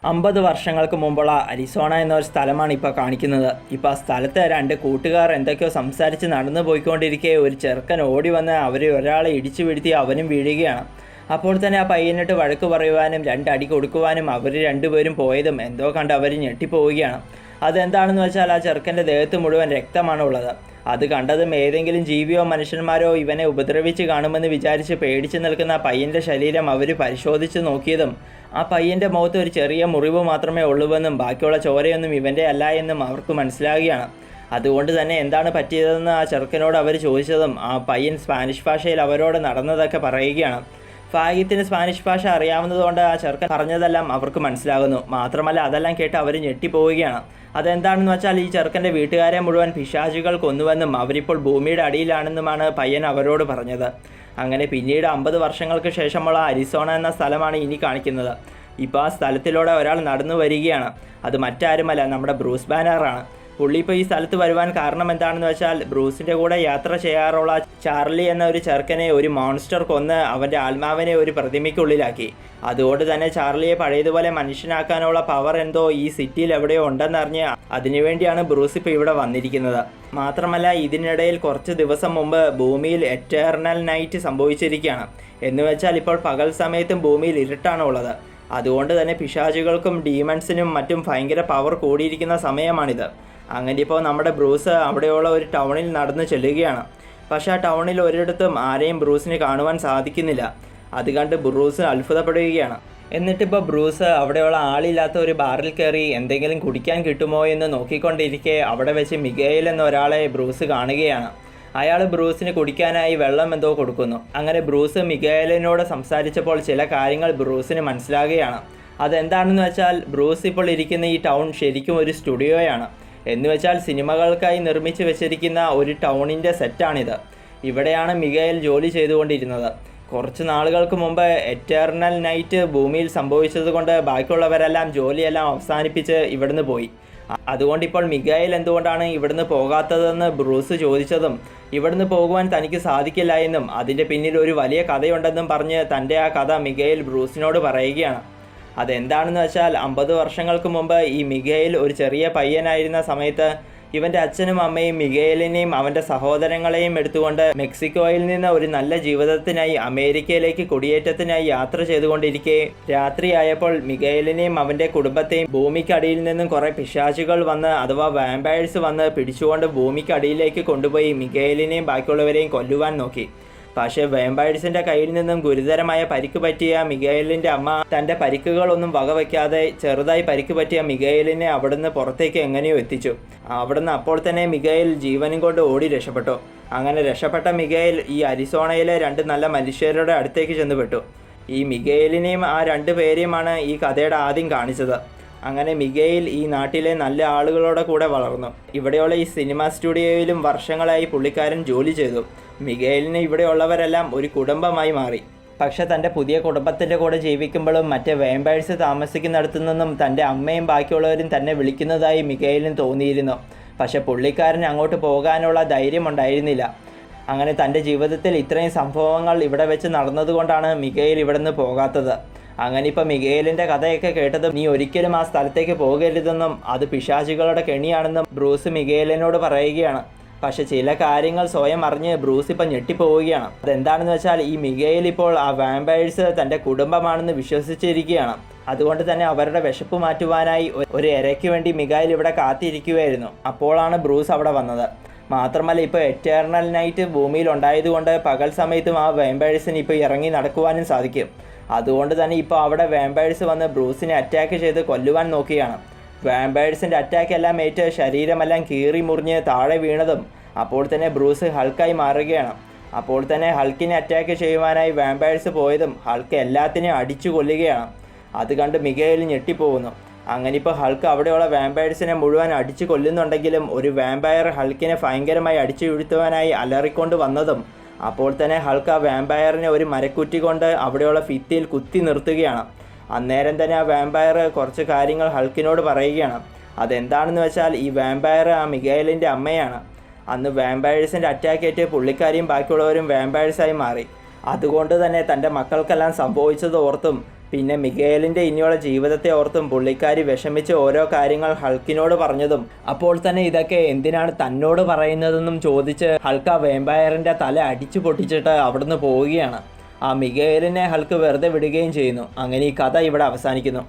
50 വർഷങ്ങൾക്ക് മുമ്പുള്ള അരിസോണ എന്നൊരു സ്ഥലമാണ് ഇപ്പോൾ കാണിക്കുന്നത്. ഇപ്പോൾ ആ സ്ഥലത്ത് രണ്ട് കൂട്ടുകാർ എന്തൊക്കെയോ സംസാരിച്ച് നടന്നു പോയിക്കൊണ്ടിരിക്കെ ഒരു ചെറുക്കൻ ഓടി വന്ന് ഒരാളെ ഇടിച്ചു വീഴ്ത്തി അവനും വീഴുകയാണ്. അപ്പോൾ തന്നെ ആ പയ്യനിട്ട് വഴക്ക് പറയുവാനും രണ്ടടി കൊടുക്കുവാനും അവർ രണ്ടുപേരും പോയതും എന്തോ കണ്ട് അവർ ഞെട്ടിപ്പോവുകയാണ്. അതെന്താണെന്ന് വെച്ചാൽ ആ ചെറുക്കൻ്റെ ദേഹത്ത് മുഴുവൻ രക്തമാണുള്ളത്. അത് കണ്ടതും ഏതെങ്കിലും ജീവിയോ മനുഷ്യന്മാരോ ഇവനെ ഉപദ്രവിച്ച് കാണുമെന്ന് വിചാരിച്ച് പേടിച്ച് നിൽക്കുന്ന പയ്യൻ്റെ ശരീരം അവർ പരിശോധിച്ച് നോക്കിയതും ആ പയ്യൻ്റെ മുഖത്ത് ഒരു ചെറിയ മുറിവ് മാത്രമേ ഉള്ളൂവെന്നും ബാക്കിയുള്ള ചോരയൊന്നും ഇവൻ്റെ അല്ല എന്നും അവർക്ക് മനസ്സിലാകുകയാണ്. അതുകൊണ്ട് തന്നെ എന്താണ് പറ്റിയതെന്ന് ആ ചെറുക്കനോട് അവർ ചോദിച്ചതും ആ പയ്യൻ സ്പാനിഷ് ഭാഷയിൽ അവരോട് നടന്നതൊക്കെ പറയുകയാണ്. ഫാഹിത്തിന് സ്പാനിഷ് ഭാഷ അറിയാവുന്നതുകൊണ്ട് ആ ചെറുക്കൻ പറഞ്ഞതെല്ലാം അവർക്ക് മനസ്സിലാകുന്നു. മാത്രമല്ല അതെല്ലാം കേട്ട് അവർ ഞെട്ടിപ്പോവുകയാണ്. അതെന്താണെന്ന് വെച്ചാൽ ഈ ചെറുക്കൻ്റെ വീട്ടുകാരെ മുഴുവൻ പിശാചുകൾ കൊന്നുവെന്നും അവരിപ്പോൾ ഭൂമിയുടെ അടിയിലാണെന്നുമാണ് പയ്യൻ അവരോട് പറഞ്ഞത്. അങ്ങനെ പിന്നീട് 50 വർഷങ്ങൾക്ക് ശേഷമുള്ള അരിസോണ എന്ന സ്ഥലമാണ് ഇനി കാണിക്കുന്നത്. ഇപ്പോൾ ആ സ്ഥലത്തിലൂടെ ഒരാൾ നടന്നു വരികയാണ്. അത് മറ്റാരുമല്ല, നമ്മുടെ ബ്രൂസ് ബാനറാണ്. പുള്ളി ഇപ്പോൾ ഈ സ്ഥലത്ത് വരുവാൻ കാരണം എന്താണെന്ന് വെച്ചാൽ ബ്രൂസിൻ്റെ കൂടെ യാത്ര ചെയ്യാറുള്ള ചാർലി എന്ന ഒരു ചെറുക്കനെ ഒരു മോൺസ്റ്റർ കൊന്ന് അവൻ്റെ ആത്മാവിനെ ഒരു പ്രതിമയ്ക്കുള്ളിലാക്കി. അതുകൊണ്ട് തന്നെ ചാർലിയെ പഴയതുപോലെ മനുഷ്യനാക്കാനുള്ള പവർ എന്തോ ഈ സിറ്റിയിൽ എവിടെയോ ഉണ്ടെന്നറിഞ്ഞ് അതിനുവേണ്ടിയാണ് ബ്രൂസ് ഇപ്പോൾ ഇവിടെ വന്നിരിക്കുന്നത്. മാത്രമല്ല ഇതിനിടയിൽ കുറച്ച് ദിവസം മുമ്പ് ഭൂമിയിൽ എറ്റേർണൽ നൈറ്റ് സംഭവിച്ചിരിക്കുകയാണ്. എന്നുവെച്ചാൽ ഇപ്പോൾ പകൽ സമയത്തും ഭൂമിയിൽ ഇരുട്ടാണുള്ളത്. അതുകൊണ്ട് തന്നെ പിശാചുകൾക്കും ഡീമൺസിനും മറ്റും ഭയങ്കര പവർ കൂടിയിരിക്കുന്ന സമയമാണിത്. അങ്ങനെ ഇപ്പോൾ നമ്മുടെ ബ്രൂസ് അവിടെയുള്ള ഒരു ടൗണിൽ നടന്നു ചെല്ലുകയാണ്. പക്ഷേ ആ ടൗണിൽ ഒരിടത്തും ആരെയും ബ്രൂസിനെ കാണുവാൻ സാധിക്കുന്നില്ല. അത് കണ്ട് ബ്രൂസ് അത്ഭുതപ്പെടുകയാണ്. എന്നിട്ടിപ്പോൾ ബ്രൂസ് അവിടെയുള്ള ആളില്ലാത്ത ഒരു ബാറിൽ കയറി എന്തെങ്കിലും കുടിക്കാൻ കിട്ടുമോ എന്ന് നോക്കിക്കൊണ്ടിരിക്കെ അവിടെ വെച്ച് മിഗേൽ എന്ന ഒരാളെ ബ്രൂസ് കാണുകയാണ്. അയാൾ ബ്രൂസിന് കുടിക്കാനായി വെള്ളം എന്തോ കൊടുക്കുന്നു. അങ്ങനെ ബ്രൂസ് മിഗേലിനോട് സംസാരിച്ചപ്പോൾ ചില കാര്യങ്ങൾ ബ്രൂസിന് മനസ്സിലാകുകയാണ്. അതെന്താണെന്ന് വെച്ചാൽ ബ്രൂസ് ഇപ്പോൾ ഇരിക്കുന്ന ഈ ടൗൺ ശരിക്കും ഒരു സ്റ്റുഡിയോയാണ്. എന്നുവെച്ചാൽ സിനിമകൾക്കായി നിർമ്മിച്ച് വെച്ചിരിക്കുന്ന ഒരു ടൗണിൻ്റെ സെറ്റാണിത്. ഇവിടെയാണ് മിഗേൽ ജോലി ചെയ്തുകൊണ്ടിരുന്നത്. കുറച്ച് നാളുകൾക്ക് മുമ്പ് എറ്റേർണൽ നൈറ്റ് ഭൂമിയിൽ സംഭവിച്ചതുകൊണ്ട് ബാക്കിയുള്ളവരെല്ലാം ജോലിയെല്ലാം അവസാനിപ്പിച്ച് ഇവിടുന്ന് പോയി. അതുകൊണ്ട് ഇപ്പോൾ മിഗേൽ എന്തുകൊണ്ടാണ് ഇവിടുന്ന് പോകാത്തതെന്ന് ബ്രൂസ് ചോദിച്ചതും ഇവിടുന്ന് പോകുവാൻ തനിക്ക് സാധിക്കില്ല എന്നും അതിൻ്റെ പിന്നിൽ ഒരു വലിയ കഥയുണ്ടെന്നും പറഞ്ഞ് തൻ്റെ ആ കഥ മിഗേൽ ബ്രൂസിനോട് പറയുകയാണ്. അതെന്താണെന്ന് വെച്ചാൽ 50 വർഷങ്ങൾക്ക് മുമ്പ് ഈ മിഗേൽ ഒരു ചെറിയ പയ്യനായിരുന്ന സമയത്ത് ഇവൻ്റെ അച്ഛനും അമ്മയും മിഗേലിനെയും അവൻ്റെ സഹോദരങ്ങളെയും എടുത്തുകൊണ്ട് മെക്സിക്കോയിൽ നിന്ന് ഒരു നല്ല ജീവിതത്തിനായി അമേരിക്കയിലേക്ക് കുടിയേറ്റത്തിനായി യാത്ര ചെയ്തുകൊണ്ടിരിക്കെ രാത്രിയായപ്പോൾ മിഗേലിനെയും അവൻ്റെ കുടുംബത്തെയും ഭൂമിക്കടിയിൽ നിന്നും കുറേ പിശാചുകൾ വന്ന് അഥവാ വാമ്പയർസ് വന്ന് പിടിച്ചുകൊണ്ട് ഭൂമിക്കടിയിലേക്ക് കൊണ്ടുപോയി മിഗേലിനെയും ബാക്കിയുള്ളവരെയും കൊല്ലുവാൻ നോക്കി. പക്ഷേ വാമ്പയർസിൻ്റെ കയ്യിൽ നിന്നും ഗുരുതരമായ പരിക്ക് പറ്റിയ മിഗേലിൻ്റെ അമ്മ തൻ്റെ പരിക്കുകളൊന്നും വകവയ്ക്കാതെ ചെറുതായി പരിക്ക് പറ്റിയ മിഗേലിനെ അവിടുന്ന് പുറത്തേക്ക് എങ്ങനെയോ എത്തിച്ചു. അവിടുന്ന് അപ്പോൾ തന്നെ മിഗേൽ ജീവനും കൊണ്ട് ഓടി രക്ഷപ്പെട്ടു. അങ്ങനെ രക്ഷപ്പെട്ട മിഗേൽ ഈ അരിസോണയിലെ 2 നല്ല മനുഷ്യരുടെ അടുത്തേക്ക് ചെന്നുപെട്ടു. ഈ മിഗേലിനെയും ആ 2 പേരെയുമാണ് ഈ കഥയുടെ ആദ്യം കാണിച്ചത്. അങ്ങനെ മിഗേൽ ഈ നാട്ടിലെ നല്ല ആളുകളുടെ കൂടെ വളർന്നു. ഇവിടെയുള്ള ഈ സിനിമ സ്റ്റുഡിയോയിലും വർഷങ്ങളായി പുള്ളിക്കാരൻ ജോലി ചെയ്തു. മിഗേലിന് ഇവിടെയുള്ളവരെല്ലാം ഒരു കുടുംബമായി മാറി. പക്ഷെ തൻ്റെ പുതിയ കുടുംബത്തിൻ്റെ കൂടെ ജീവിക്കുമ്പോഴും മറ്റേ വാമ്പയർസ് താമസിക്കുന്നിടത്തു നിന്നും തൻ്റെ അമ്മയും ബാക്കിയുള്ളവരും തന്നെ വിളിക്കുന്നതായി മിഗേലിന് തോന്നിയിരുന്നു. പക്ഷെ പുള്ളിക്കാരൻ അങ്ങോട്ട് പോകാനുള്ള ധൈര്യമുണ്ടായിരുന്നില്ല. അങ്ങനെ തൻ്റെ ജീവിതത്തിൽ ഇത്രയും സംഭവങ്ങൾ ഇവിടെ വെച്ച് നടന്നതുകൊണ്ടാണ് മിഗേൽ ഇവിടെ നിന്ന് പോകാത്തത്. അങ്ങനെ ഇപ്പോൾ മിഗേലിൻ്റെ കഥയൊക്കെ കേട്ടതും നീ ഒരിക്കലും ആ സ്ഥലത്തേക്ക് പോകരുതെന്നും അത് പിശാചുകളുടെ കെണിയാണെന്നും ബ്രൂസ് മിഗേലിനോട് പറയുകയാണ്. പക്ഷെ ചില കാര്യങ്ങൾ സ്വയം അറിഞ്ഞ് ബ്രൂസ് ഇപ്പം ഞെട്ടിപ്പോവുകയാണ്. അതെന്താണെന്ന് വെച്ചാൽ ഈ മിഗേൽ ഇപ്പോൾ ആ വാമ്പയർസ് തൻ്റെ കുടുംബമാണെന്ന് വിശ്വസിച്ചിരിക്കുകയാണ്. അതുകൊണ്ട് തന്നെ അവരുടെ വിശപ്പ് മാറ്റുവാനായി ഒരു ഇരയ്ക്ക് വേണ്ടി മിഗേൽ ഇവിടെ കാത്തിരിക്കുകയായിരുന്നു. അപ്പോഴാണ് ബ്രൂസ് അവിടെ വന്നത്. മാത്രമല്ല ഇപ്പോൾ എറ്റേർണൽ നൈറ്റ് ഭൂമിയിൽ ഉണ്ടായതുകൊണ്ട് പകൽ സമയത്തും ആ വാമ്പയർസിന് ഇപ്പോൾ ഇറങ്ങി നടക്കുവാനും സാധിക്കും. അതുകൊണ്ട് തന്നെ ഇപ്പോൾ അവിടെ വാമ്പയർസ് വന്ന് ബ്രൂസിനെ അറ്റാക്ക് ചെയ്ത് കൊല്ലുവാൻ നോക്കുകയാണ്. വാമ്പയർസിൻ്റെ അറ്റാക്ക് എല്ലാം ഏറ്റ് ശരീരമെല്ലാം കീറി മുറിഞ്ഞ് താഴെ വീണതും അപ്പോൾ തന്നെ ബ്രൂസ് ഹൾക്കായി മാറുകയാണ്. അപ്പോൾ തന്നെ ഹൾക്കിനെ അറ്റാക്ക് ചെയ്യുവാനായി വാമ്പയർസ് പോയതും ഹൾക്ക് എല്ലാത്തിനെയും അടിച്ചു കൊല്ലുകയാണ്. അത് കണ്ട് മിഗേൽ ഞെട്ടിപ്പോകുന്നു. അങ്ങനെ ഇപ്പോൾ ഹൾക്ക് അവിടെയുള്ള വാമ്പയർസിനെ മുഴുവൻ അടിച്ചു കൊല്ലുന്നുണ്ടെങ്കിലും ഒരു വാമ്പയർ ഹൾക്കിനെ ഭയങ്കരമായി അടിച്ചു വീഴ്ത്തുവാനായി അലറിക്കൊണ്ട് വന്നതും അപ്പോൾ തന്നെ ഹൾക്ക് ആ വാമ്പയറിനെ ഒരു മരക്കുറ്റി കൊണ്ട് അവിടെയുള്ള ഭിത്തിയിൽ കുത്തി നിർത്തുകയാണ്. അന്നേരം തന്നെ ആ വാമ്പയർ കുറച്ച് കാര്യങ്ങൾ ഹൾക്കിനോട് പറയുകയാണ്. അതെന്താണെന്ന് വെച്ചാൽ ഈ വാമ്പയർ ആ മിഗേലിൻ്റെ അമ്മയാണ്. അന്ന് വാമ്പയർസിൻ്റെ അറ്റാക്കേറ്റ് പുള്ളിക്കാരിയും ബാക്കിയുള്ളവരും വാമ്പയർസായി മാറി. അതുകൊണ്ട് തന്നെ തൻ്റെ മക്കൾക്കെല്ലാം സംഭവിച്ചത് ഓർത്തും പിന്നെ മിഗേലിൻ്റെ ഇനിയുള്ള ജീവിതത്തെ ഓർത്തും പുള്ളിക്കാരി വിഷമിച്ച് ഓരോ കാര്യങ്ങൾ ഹൾക്കിനോട് പറഞ്ഞതും അപ്പോൾ തന്നെ ഇതൊക്കെ എന്തിനാണ് തന്നോട് പറയുന്നതെന്നും ചോദിച്ച് ഹൾക്ക് ആ വേമ്പയറിൻ്റെ തല അടിച്ചു പൊട്ടിച്ചിട്ട് അവിടുന്ന് പോവുകയാണ്. ആ മിഗേലിനെ ഹൾക്ക് വെറുതെ വിടുകയും ചെയ്യുന്നു. അങ്ങനെ ഈ കഥ ഇവിടെ അവസാനിക്കുന്നു.